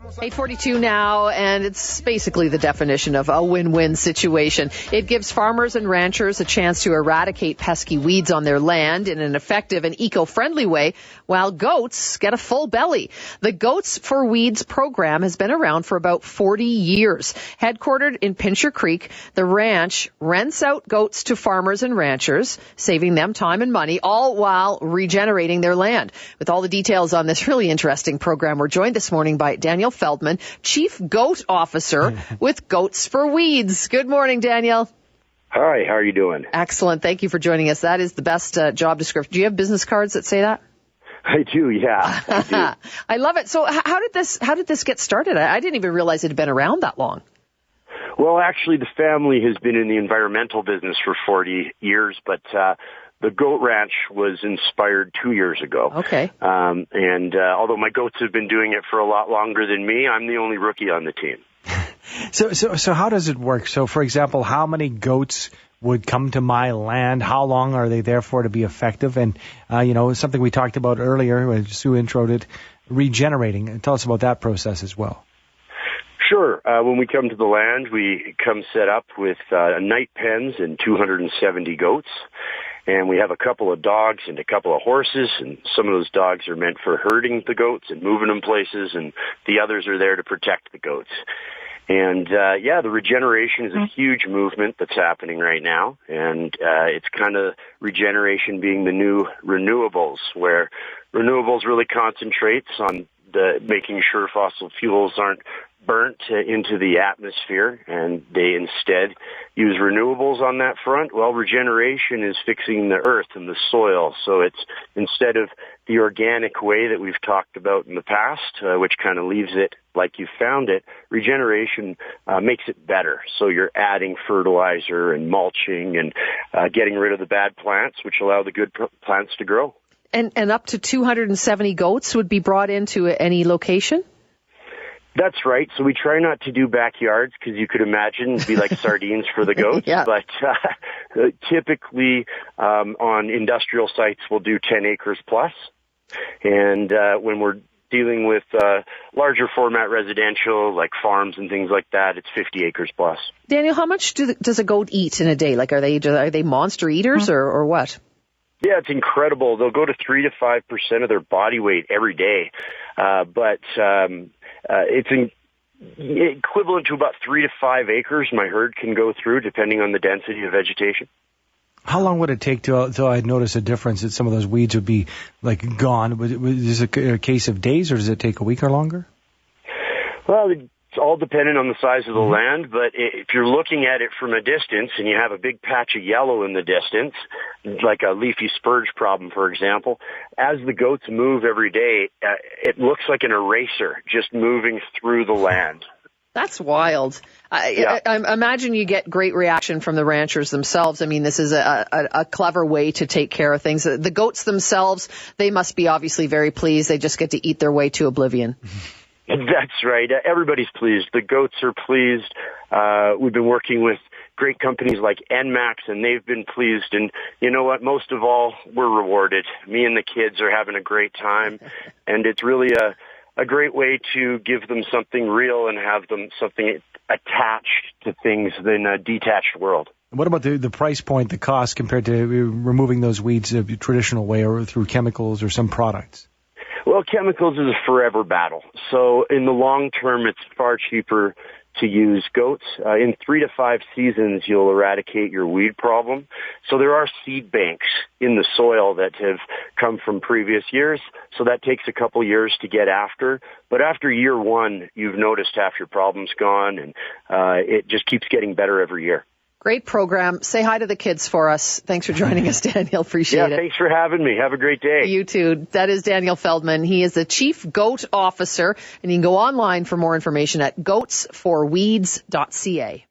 8:42 now, and it's basically the definition of a win-win situation. It gives farmers and ranchers a chance to eradicate pesky weeds on their land in an effective and eco-friendly way, while goats get a full belly. The Goats for Weeds program has been around for about 40 years. Headquartered in Pincher Creek, the ranch rents out goats to farmers and ranchers, saving them time and money, all while regenerating their land. With all the details on this really interesting program, we're joined this morning by Deyell Feldman, Chief Goat Officer with Goats for Weeds. Good morning, Deyell. Hi, how are you doing? Excellent. Thank you for joining us. That is the best job description. Do you have business cards that say that? I do, yeah. I do. I love it. So how did this get started? I didn't even realize it had been around that long. Well, actually, the family has been in the environmental business for 40 years, but the goat ranch was inspired 2 years ago. Okay. And although my goats have been doing it for a lot longer than me, I'm the only rookie on the team. So how does it work? So, for example, how many goats would come to my land? How long are they there for to be effective? And, something we talked about earlier, when Sue introed it, regenerating. Tell us about that process as well. Sure. When we come to the land, we come set up with night pens and 270 goats. And we have a couple of dogs and a couple of horses, and some of those dogs are meant for herding the goats and moving them places, and the others are there to protect the goats. And, the regeneration is a huge movement that's happening right now, and it's kind of regeneration being the new renewables, where renewables really concentrates on making sure fossil fuels aren't burnt into the atmosphere, and they instead use renewables on that front. Well, regeneration is fixing the earth and the soil, so it's instead of the organic way that we've talked about in the past, which kind of leaves it like you found it, regeneration makes it better. So you're adding fertilizer and mulching and getting rid of the bad plants, which allow the good plants to grow. And up to 270 goats would be brought into any location? That's right. So we try not to do backyards because you could imagine it'd be like sardines for the goats. Yeah. But typically on industrial sites, we'll do 10 acres plus. And when we're dealing with larger format residential, like farms and things like that, it's 50 acres plus. Deyell, how much does a goat eat in a day? Like, are they monster eaters or what? Yeah, it's incredible. They'll go to 3 to 5% of their body weight every day. But it's equivalent to about 3 to 5 acres my herd can go through, depending on the density of vegetation. How long would it take till I'd notice a difference that some of those weeds would be like gone? Is it a case of days, or does it take a week or longer? Well, it's all dependent on the size of the land, but if you're looking at it from a distance and you have a big patch of yellow in the distance, like a leafy spurge problem, for example, as the goats move every day, it looks like an eraser just moving through the land. That's wild. I imagine you get great reaction from the ranchers themselves. I mean, this is a clever way to take care of things. The goats themselves, they must be obviously very pleased. They just get to eat their way to oblivion. That's right. Everybody's pleased. The goats are pleased. We've been working with great companies like NMAX, and they've been pleased. And you know what? Most of all, we're rewarded. Me and the kids are having a great time, and it's really a great way to give them something real and have them something attached to things in a detached world. What about the price point, the cost, compared to removing those weeds the traditional way or through chemicals or some products? Well, chemicals is a forever battle. So in the long term, it's far cheaper to use goats. In 3 to 5 seasons, you'll eradicate your weed problem. So there are seed banks in the soil that have come from previous years. So that takes a couple years to get after. But after year one, you've noticed half your problem's gone, and it just keeps getting better every year. Great program. Say hi to the kids for us. Thanks for joining us, Deyell. Appreciate it. Yeah, thanks for having me. Have a great day. You too. That is Deyell Feldman. He is the Chief Goat Officer, and you can go online for more information at goatsforweeds.ca.